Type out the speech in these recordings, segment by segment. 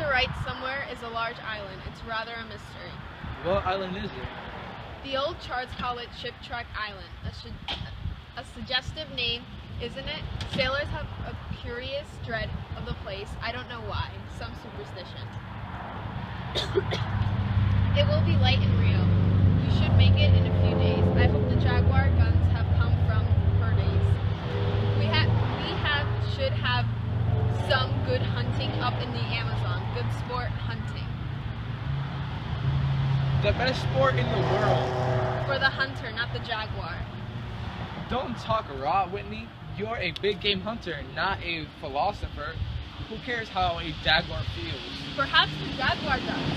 the right somewhere is a large island. It's rather a mystery. What island is it? The old charts call it Shipwreck Island. A suggestive name, isn't it? Sailors have a curious dread of the place. I don't know why. Some superstition. It will be light in Rio. You should make it in a few days. I hope the Jaguar guns have come from her days. Should have some good hunting up in the Amazon. Good sport hunting. The best sport in the world. For the hunter, not the jaguar. Don't talk raw, Whitney. You're a big game hunter, not a philosopher. Who cares how a jaguar feels? Perhaps the jaguar does.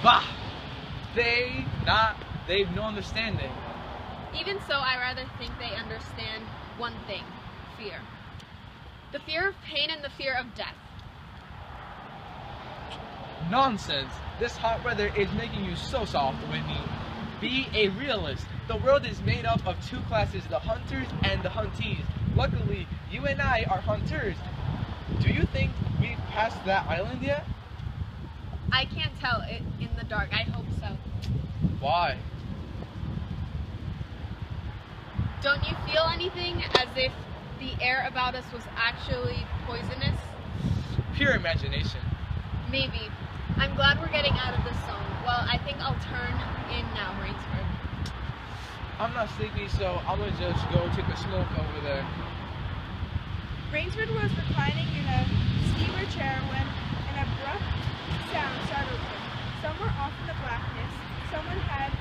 Bah! They've no understanding. Even so, I rather think they understand one thing: fear. The fear of pain and the fear of death. Nonsense! This hot weather is making you so soft, Whitney. Be a realist. The world is made up of two classes, the hunters and the huntees. Luckily, you and I are hunters. Do you think we've passed that island yet? I can't tell it in the dark. I hope so. Why? Don't you feel anything as if the air about us was actually poisonous? Pure imagination. Maybe. I'm glad we're getting out of this zone. Well, I think I'll turn in now, Rainsford. I'm not sleepy, so I'm gonna just go take a smoke over there. Rainsford was reclining in a steamer chair when an abrupt sound startled him. Somewhere off in the blackness, someone had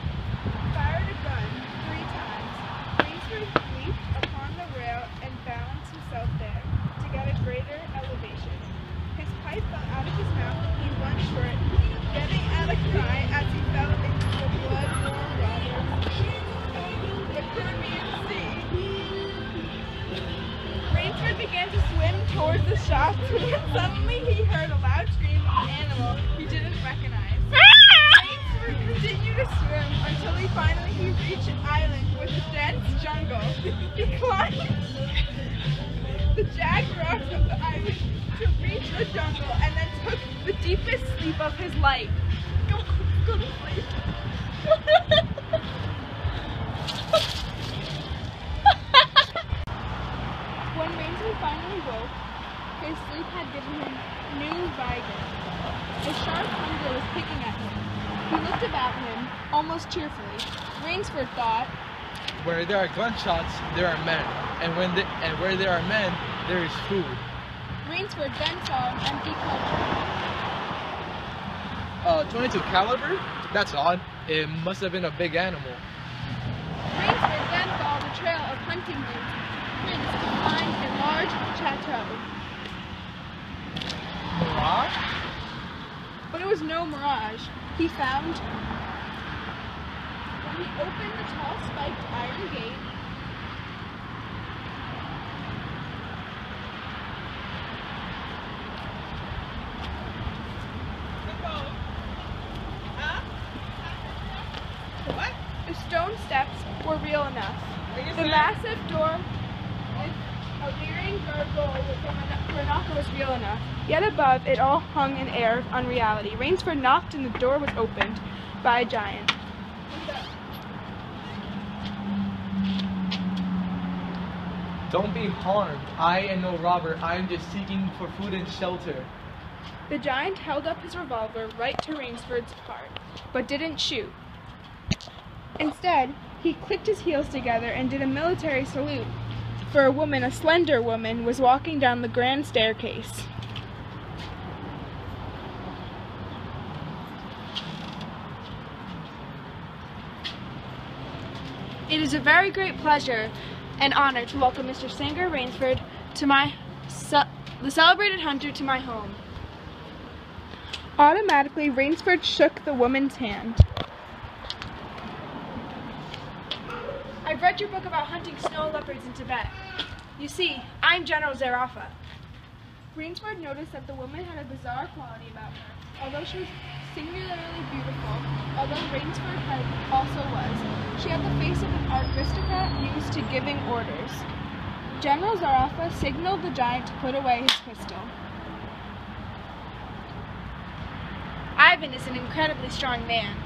fired a gun 3 times. Rainsford leaped upon the rail and balanced himself there to get a greater elevation. His pipe fell out of his mouth. He lunged for it, getting out a cry as he fell into the blood-warm waters. The Caribbean Sea. Rainsford began to swim towards the shots when suddenly he heard a loud scream of an animal he didn't recognize. Rainsford continued to swim until he finally reached an island with a dense jungle. He climbed the jagged rocks of the island to reach the jungle and then took the deepest sleep of his life. Go to sleep. When Rainsford finally woke, his sleep had given him new vigor. A sharp hunger was picking at him. He looked about him, almost cheerfully. Rainsford thought, Where there are gunshots, there are men, and where there are men, there is food. Rainsford then saw an empty caldron. 22 caliber? That's odd. It must have been a big animal. Rainsford then followed a trail of hunting boots to find a large chateau. Mirage? But it was no mirage. He found, when he opened the tall spiked iron gate, the stone steps were real enough. The massive door with a leering gargoyle with a knocker was real enough. Yet above it all hung an air of unreality. Rainsford knocked and the door was opened by a giant. Don't be harmed. I am no robber. I am just seeking for food and shelter. The giant held up his revolver right to Rainsford's heart, but didn't shoot. Instead, he clicked his heels together and did a military salute, for a woman, a slender woman, was walking down the grand staircase. It is a very great pleasure and honor to welcome Mr. Sanger Rainsford to the celebrated hunter to my home. Automatically, Rainsford shook the woman's hand. I've read your book about hunting snow leopards in Tibet. You see, I'm General Zarafa. Rainsford noticed that the woman had a bizarre quality about her. Although she was singularly beautiful, although Rainsford also was, she had the face of an aristocrat used to giving orders. General Zarafa signaled the giant to put away his pistol. Ivan is an incredibly strong man,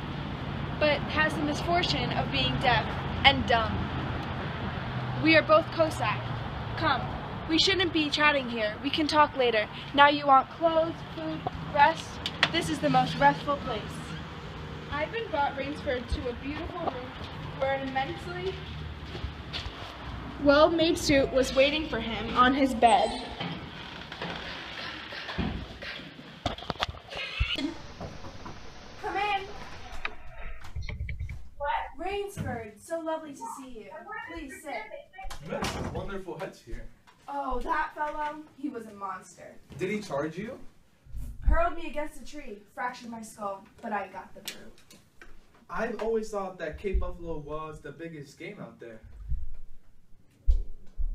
but has the misfortune of being deaf and dumb. We are both Cossack. Come, we shouldn't be chatting here. We can talk later. Now you want clothes, food, rest? This is the most restful place. Ivan brought Rainsford to a beautiful room where an immensely well-made suit was waiting for him on his bed. Come in. Rainsford, so lovely to see you. Please sit. Yes, wonderful hutch here. Oh, that fellow? He was a monster. Did he charge you? Hurled me against a tree, fractured my skull, but I got the brute. I've always thought that Cape Buffalo was the biggest game out there.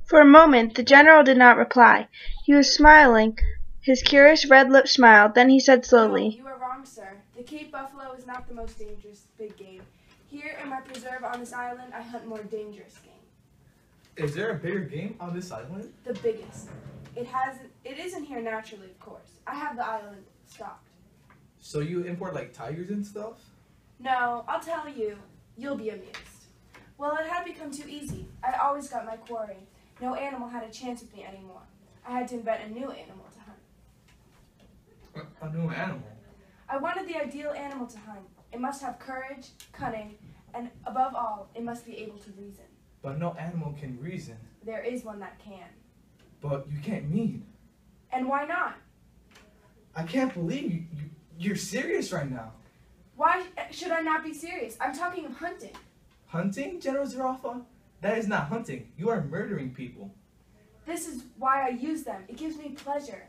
For a moment the general did not reply. He was smiling, his curious red-lipped smile. Then he said No, slowly, you are wrong, sir. The Cape Buffalo is not the most dangerous big game. Here in my preserve on this island, I hunt more dangerous game. Is there a bigger game on this island? The biggest. It isn't here naturally, of course. I have the island stocked. So you import like tigers and stuff? No, I'll tell you. You'll be amused. Well, it had become too easy. I always got my quarry. No animal had a chance with me anymore. I had to invent a new animal to hunt. A new animal? I wanted the ideal animal to hunt. It must have courage, cunning, and above all, it must be able to reason. But no animal can reason. There is one that can. But you can't mean. And why not? I can't believe you're serious right now. Why should I not be serious? I'm talking of hunting. Hunting, General Zarafa? That is not hunting. You are murdering people. This is why I use them. It gives me pleasure.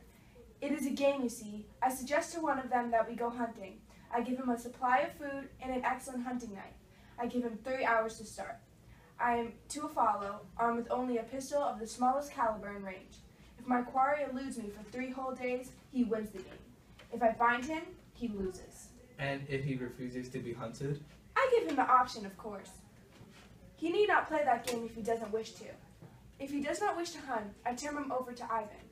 It is a game, you see. I suggest to one of them that we go hunting. I give him a supply of food and an excellent hunting knife. I give him 3 hours to start. I am to follow, armed with only a pistol of the smallest caliber in range. If my quarry eludes me for 3 whole days, he wins the game. If I find him, he loses. And if he refuses to be hunted? I give him the option, of course. He need not play that game if he doesn't wish to. If he does not wish to hunt, I turn him over to Ivan,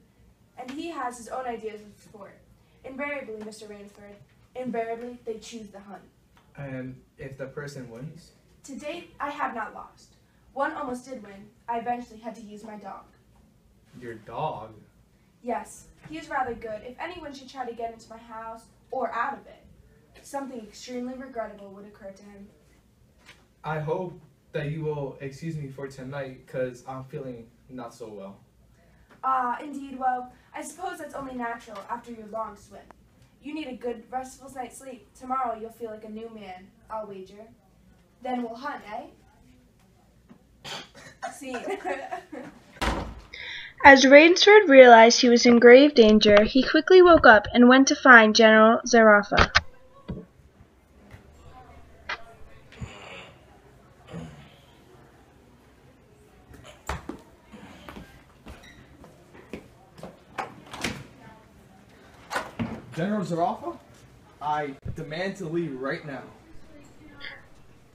and he has his own ideas of sport. Invariably, Mr. Rainsford, invariably they choose the hunt. And if the person wins? To date, I have not lost. One almost did win. I eventually had to use my dog. Your dog? Yes, he is rather good. If anyone should try to get into my house or out of it, something extremely regrettable would occur to him. I hope that you will excuse me for tonight, because I'm feeling not so well. Ah, indeed. Well, I suppose that's only natural after your long swim. You need a good, restful night's sleep. Tomorrow you'll feel like a new man, I'll wager. Then we'll hunt, eh? Scene. As Rainsford realized he was in grave danger, he quickly woke up and went to find General Zarafa. General Zarafa, I demand to leave right now.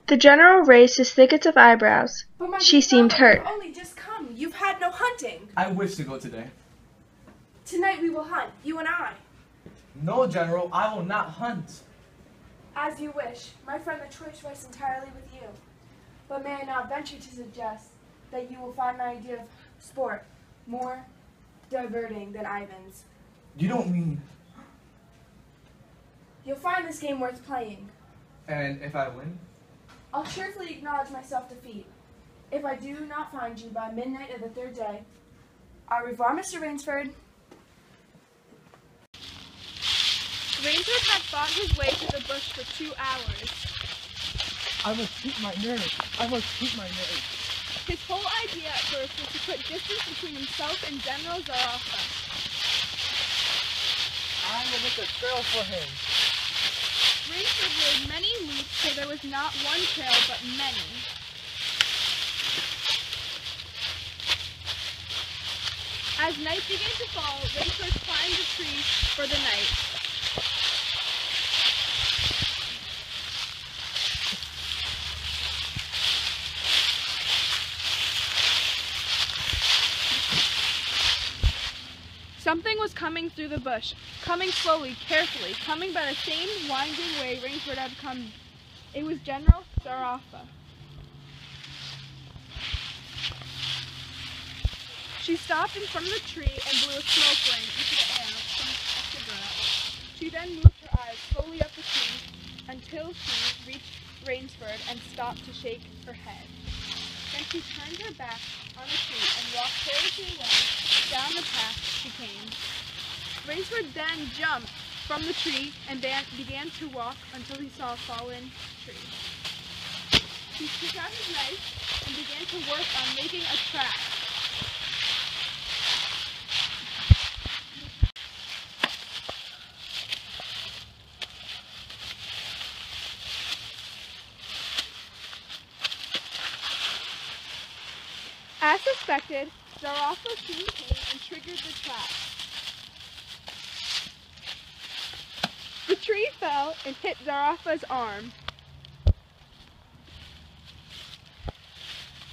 The general raised his thickets of eyebrows. But my She dear seemed fellow, hurt. You've only just come. You've had no hunting. I wish to go today. Tonight we will hunt, you and I. No, General, I will not hunt. As you wish. My friend, the choice rests entirely with you. But may I not venture to suggest that you will find my idea of sport more diverting than Ivan's. You don't mean... You'll find this game worth playing. And if I win? I'll cheerfully acknowledge my self-defeat. If I do not find you by midnight of the 3rd day, au revoir, Mr. Rainsford. Rainsford had fought his way through the bush for 2 hours. I must keep my nerve. I must keep my nerve. His whole idea at first was to put distance between himself and General Zarafa. I will make a trail for him. Rainsford made many leaps so there was not one trail but many. As night began to fall, Rainsford climbed a tree for the night. Something was coming through the bush, coming slowly, carefully, coming by the same winding way Rainsford had come. It was General Zarafa. She stopped in front of the tree and blew a smoke ring into the air from a cigarette. She then moved her eyes slowly up the tree until she reached Rainsford and stopped to shake her head. Then she turned her back on the tree and walked carelessly away down the path she came. Rainsford then jumped from the tree and began to walk until he saw a fallen tree. He took out his knife and began to work on making a trap. As suspected, Zarafa soon came and triggered the trap. The tree fell and hit Zarafa's arm.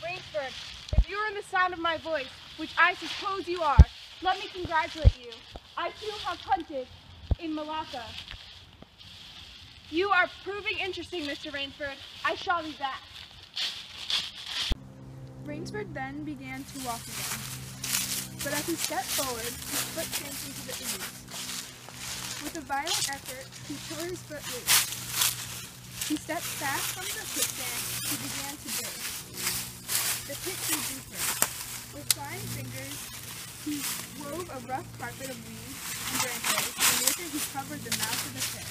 Rainsford, if you are in the sound of my voice, which I suppose you are, let me congratulate you. I too have hunted in Malacca. You are proving interesting, Mr. Rainsford. I shall be back. Rainsford then began to walk again, but as he stepped forward, his foot sank into the ooze. With a violent effort, he tore his foot loose. He stepped back from the quicksand. He began to dig. The pit grew deeper. With fine fingers, he wove a rough carpet of weeds and branches, and with it he covered the mouth of the pit.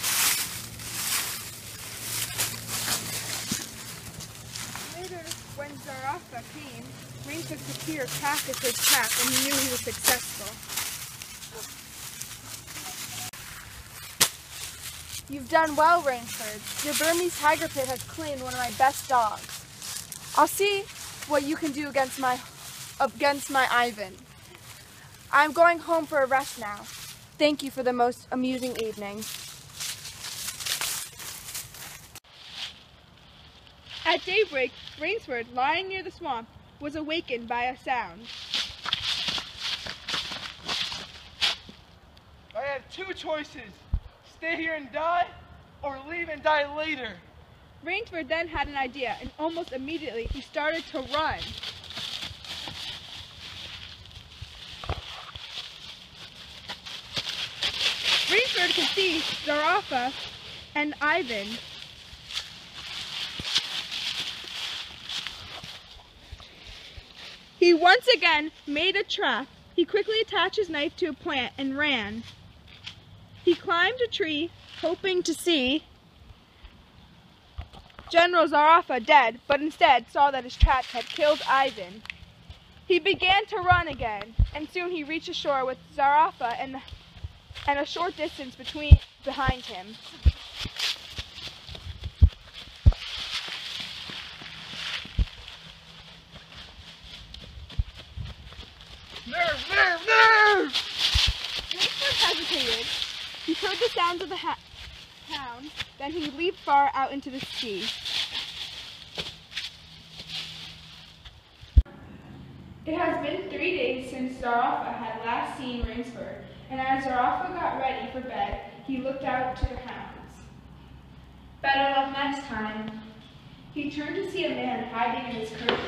Later, when Zarafa came, Rainsford could hear a crack of his trap, and he knew he was successful. You've done well, Rainsford. Your Burmese tiger pit has claimed one of my best dogs. I'll see what you can do against my Ivan. I'm going home for a rest now. Thank you for the most amusing evening. At daybreak, Rainsford, lying near the swamp, was awakened by a sound. I have two choices. Stay here and die, or leave and die later. Rainsford then had an idea, and almost immediately he started to run. Rainsford could see Zarafa and Ivan. He once again made a trap. He quickly attached his knife to a plant and ran. He climbed a tree, hoping to see General Zarafa dead, but instead saw that his trap had killed Ivan. He began to run again, and soon he reached the shore with Zarafa and a short distance behind him. Nerve! Rainsford hesitated. He heard the sounds of the hound, then he leaped far out into the sea. It has been 3 days since Zarafa had last seen Rainsford, and as Zarafa got ready for bed, he looked out to the hounds. Better luck next time. He turned to see a man hiding in his curtains.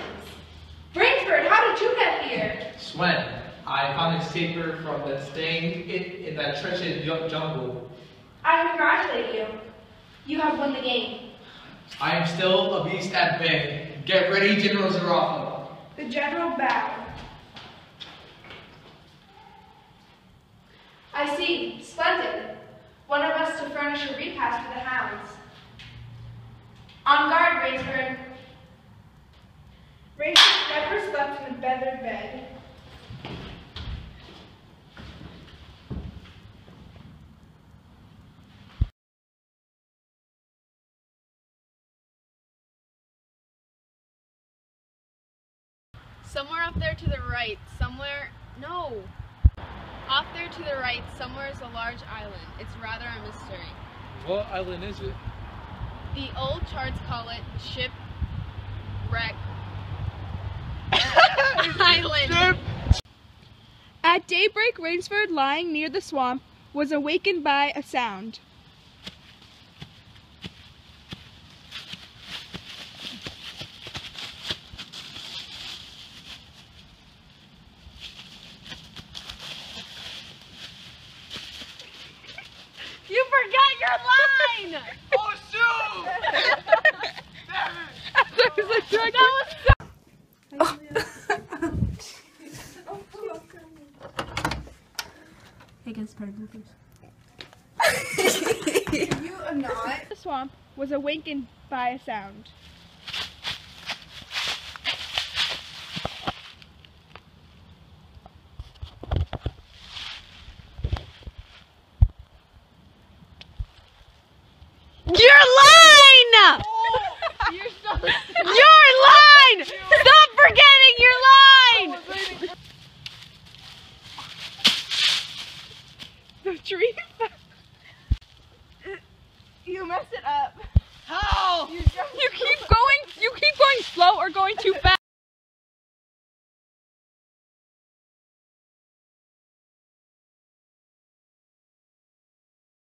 Rainsford, how did you get here? Swen, I found a escaper from that staying in that treacherous jungle. I congratulate you. You have won the game. I am still a beast at bay. Get ready, General Zarafa. The general bowed. I see. Splendid. One of us to furnish a repast for the hounds. On guard, Rainsford. Rainsford never slept in a better bed. Somewhere up there to the right, off there to the right, somewhere is a large island. It's rather a mystery. What island is it? The old charts call it Shipwreck Island. At daybreak, Rainsford, lying near the swamp, was awakened by a sound. You forgot your line! Oh shoot! The swamp was awakened by a sound. Your line! Your line! Stop forgetting your line! The tree. You messed it up. How? You